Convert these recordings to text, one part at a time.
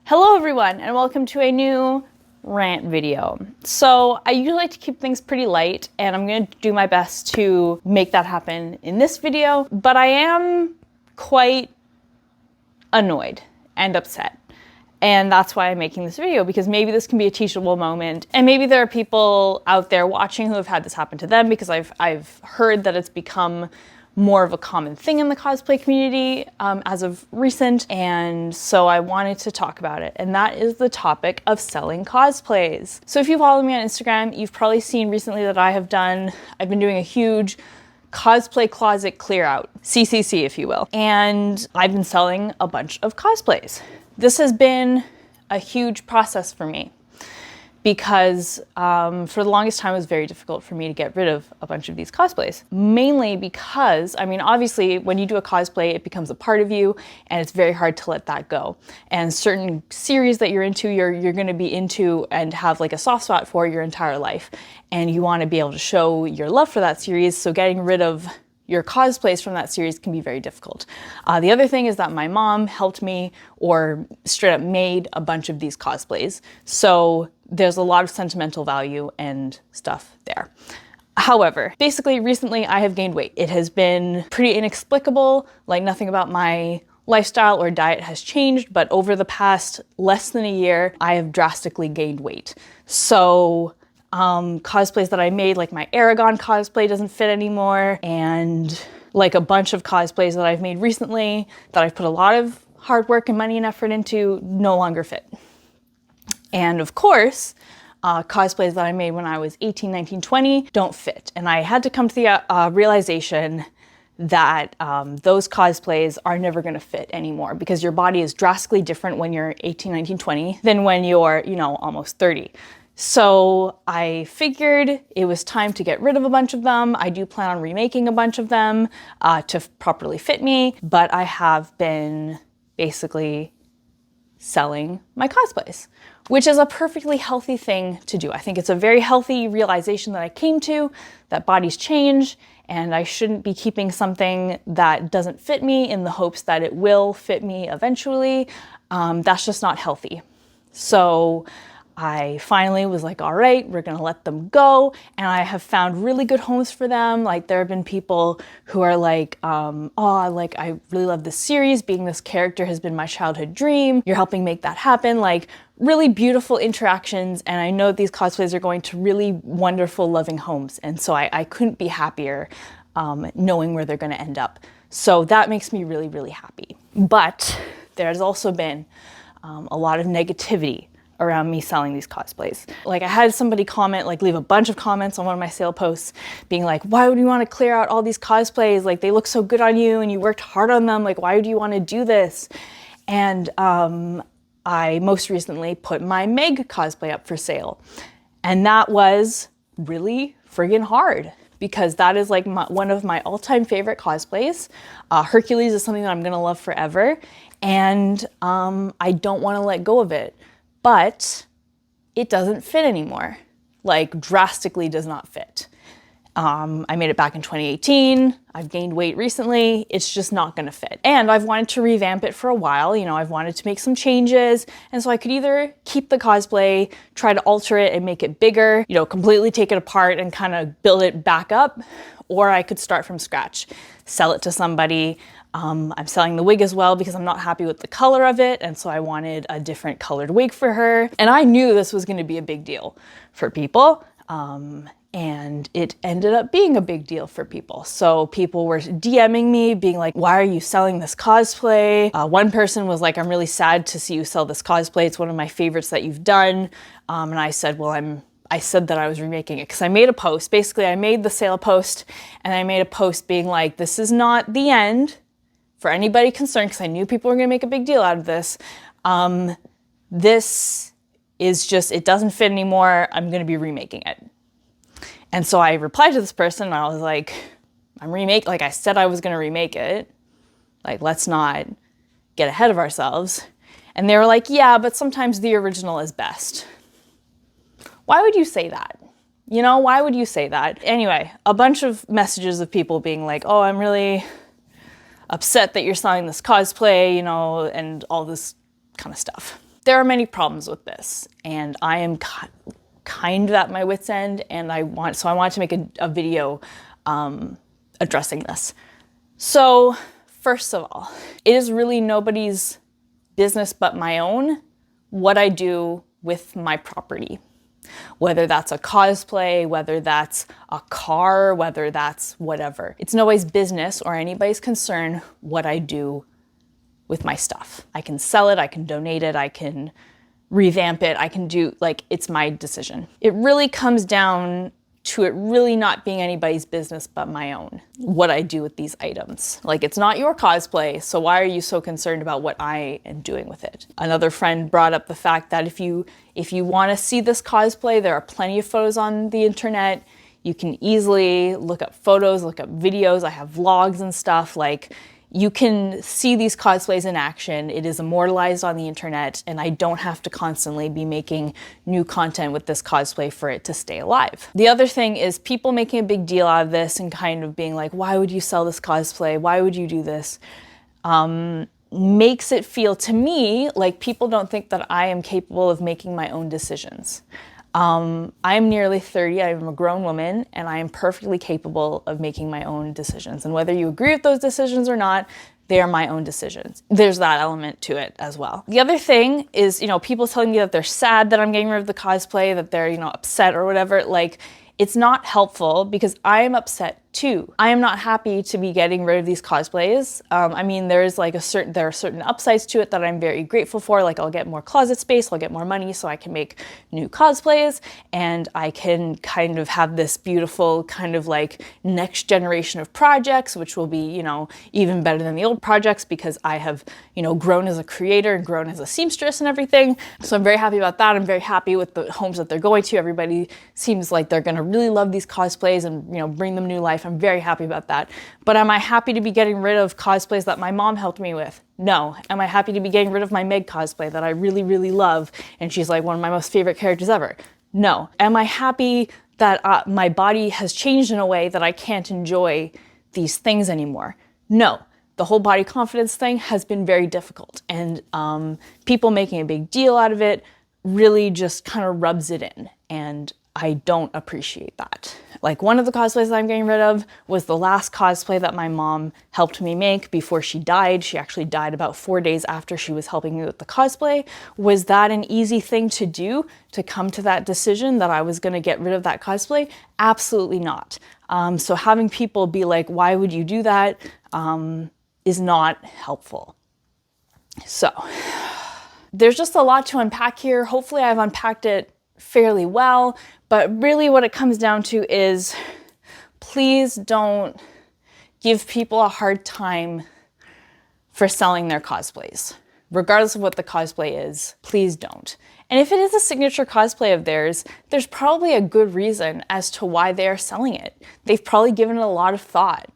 Hello everyone, and welcome to a new rant video. So I usually like to keep things pretty light, and I'm going to do my best to make that happen in this video, but I am quite annoyed and upset. And that's why I'm making this video, because maybe this can be a teachable moment, and maybe there are people out there watching who have had this happen to them, because I've heard that it's become more of a common thing in the cosplay community as of recent, and so I wanted to talk about it, and that is the topic of selling cosplays. So if you follow me on Instagram, you've probably seen recently that I've been doing a huge cosplay closet clear out, CCC if you will, and I've been selling a bunch of cosplays. This has been a huge process for me, because for the longest time it was very difficult for me to get rid of a bunch of these cosplays. Mainly because, I mean, obviously when you do a cosplay, it becomes a part of you, and it's very hard to let that go. And certain series that you're into, you're gonna be into and have like a soft spot for your entire life. And you wanna be able to show your love for that series, so getting rid of your cosplays from that series can be very difficult. The other thing is that my mom helped me, or straight up made a bunch of these cosplays. So there's a lot of sentimental value and stuff there. However, basically recently I have gained weight. It has been pretty inexplicable, like nothing about my lifestyle or diet has changed, but over the past less than a year, I have drastically gained weight. So cosplays that I made, like my Aragon cosplay doesn't fit anymore, and like a bunch of cosplays that I've made recently that I've put a lot of hard work and money and effort into no longer fit. And of course, cosplays that I made when I was 18, 19, 20 don't fit. And I had to come to the realization that those cosplays are never gonna fit anymore, because your body is drastically different when you're 18, 19, 20 than when you're, almost 30. So I figured it was time to get rid of a bunch of them. I do plan on remaking a bunch of them to properly fit me, but I have been basically selling my cosplays, which is a perfectly healthy thing to do. I think it's a very healthy realization that I came to, that bodies change, and I shouldn't be keeping something that doesn't fit me in the hopes that it will fit me eventually. That's just not healthy. So I finally was like, all right, we're gonna let them go. And I have found really good homes for them. Like, there have been people who are like, I really love this series. Being this character has been my childhood dream. You're helping make that happen. Like, really beautiful interactions. And I know these cosplays are going to really wonderful, loving homes. And so I couldn't be happier knowing where they're gonna end up. So that makes me really, really happy. But there's also been a lot of negativity around me selling these cosplays. Like, I had somebody comment, like leave a bunch of comments on one of my sale posts being like, why would you want to clear out all these cosplays? Like, they look so good on you and you worked hard on them. Like, why do you want to do this? And I most recently put my Meg cosplay up for sale. And that was really friggin' hard, because that is like one of my all-time favorite cosplays. Hercules is something that I'm gonna love forever. And I don't want to let go of it. But it doesn't fit anymore, like drastically does not fit. I made it back in 2018. I've gained weight recently. It's just not gonna fit. And I've wanted to revamp it for a while. I've wanted to make some changes. And so I could either keep the cosplay, try to alter it and make it bigger, completely take it apart and kind of build it back up, or I could start from scratch, sell it to somebody. I'm selling the wig as well because I'm not happy with the color of it, and so I wanted a different colored wig for her. And I knew this was going to be a big deal for people, and it ended up being a big deal for people. So people were DMing me being like, why are you selling this cosplay? One person was like, I'm really sad to see you sell this cosplay. It's one of my favorites that you've done. And I said, well, I said that I was remaking it because I made a post. Basically, I made the sale post, and I made a post being like, this is not the end for anybody concerned, because I knew people were gonna make a big deal out of this. This is just, it doesn't fit anymore. I'm gonna be remaking it. And so I replied to this person and I was like, like I said I was gonna remake it. Like, let's not get ahead of ourselves. And they were like, yeah, but sometimes the original is best. Why would you say that? Why would you say that? Anyway, a bunch of messages of people being like, oh, I'm really upset that you're selling this cosplay, and all this kind of stuff. there are many problems with this, and I am kind of at my wit's end, and I wanted to make a video addressing this. So first of all, it is really nobody's business but my own what I do with my property. Whether that's a cosplay, whether that's a car, whether that's whatever. It's nobody's business or anybody's concern what I do with my stuff. I can sell it, I can donate it, I can revamp it, I can do, like, it's my decision. It really comes down to it really not being anybody's business but my own, what I do with these items. Like, it's not your cosplay, so why are you so concerned about what I am doing with it? Another friend brought up the fact that if you want to see this cosplay, there are plenty of photos on the internet. You can easily look up photos, look up videos. I have vlogs and stuff. Like, you can see these cosplays in action. It is immortalized on the internet, and I don't have to constantly be making new content with this cosplay for it to stay alive. The other thing is people making a big deal out of this and kind of being like, why would you sell this cosplay? Why would you do this? Makes it feel to me like people don't think that I am capable of making my own decisions. I'm nearly 30, I'm a grown woman, and I am perfectly capable of making my own decisions. And whether you agree with those decisions or not, they are my own decisions. There's that element to it as well. The other thing is, people telling me that they're sad that I'm getting rid of the cosplay, that they're, upset or whatever. Like, it's not helpful because I am upset too. I am not happy to be getting rid of these cosplays. I mean, there are certain upsides to it that I'm very grateful for. Like, I'll get more closet space, I'll get more money so I can make new cosplays, and I can kind of have this beautiful kind of like next generation of projects, which will be, even better than the old projects because I have, grown as a creator and grown as a seamstress and everything. So I'm very happy about that. I'm very happy with the homes that they're going to. Everybody seems like they're gonna really love these cosplays and, bring them new life. I'm very happy about that. But am I happy to be getting rid of cosplays that my mom helped me with? No. Am I happy to be getting rid of my Meg cosplay that I really, really love, and she's like one of my most favorite characters ever? No. Am I happy that my body has changed in a way that I can't enjoy these things anymore? No. The whole body confidence thing has been very difficult, and people making a big deal out of it really just kind of rubs it in, and I don't appreciate that. Like, one of the cosplays that I'm getting rid of was the last cosplay that my mom helped me make before she died. She actually died about 4 days after she was helping me with the cosplay. Was that an easy thing to do, to come to that decision that I was gonna get rid of that cosplay? Absolutely not. So having people be like, why would you do that, is not helpful. So there's just a lot to unpack here. Hopefully I've unpacked it fairly well, but really what it comes down to is, please don't give people a hard time for selling their cosplays. Regardless of what the cosplay is, please don't. And if it is a signature cosplay of theirs, there's probably a good reason as to why they are selling it. They've probably given it a lot of thought,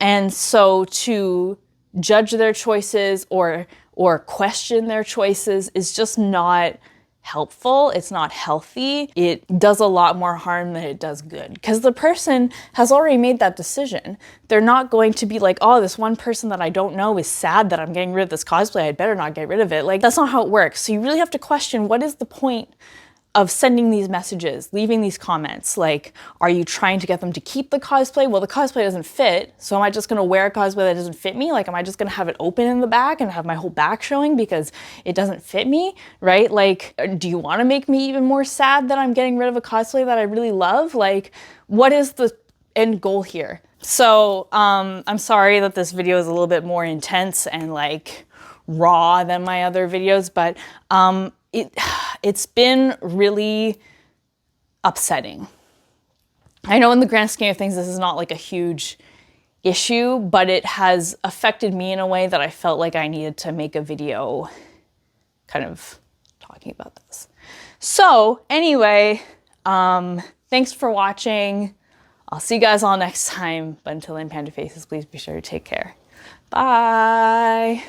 And so to judge their choices or question their choices is just not helpful. It's not healthy. It does a lot more harm than it does good, because the person has already made that decision. They're not going to be like, oh, this one person that I don't know is sad that I'm getting rid of this cosplay, I'd better not get rid of it. Like, that's not how it works. So you really have to question, what is the point of sending these messages, leaving these comments? Like, are you trying to get them to keep the cosplay? Well, the cosplay doesn't fit, so am I just gonna wear a cosplay that doesn't fit me? Like, am I just gonna have it open in the back and have my whole back showing because it doesn't fit me, right? Like, do you wanna make me even more sad that I'm getting rid of a cosplay that I really love? Like, what is the end goal here? So, I'm sorry that this video is a little bit more intense and like raw than my other videos, but it's been really upsetting. I know in the grand scheme of things, this is not like a huge issue, but it has affected me in a way that I felt like I needed to make a video kind of talking about this. So anyway, thanks for watching. I'll see you guys all next time. But until then, Panda Faces, please be sure to take care. Bye.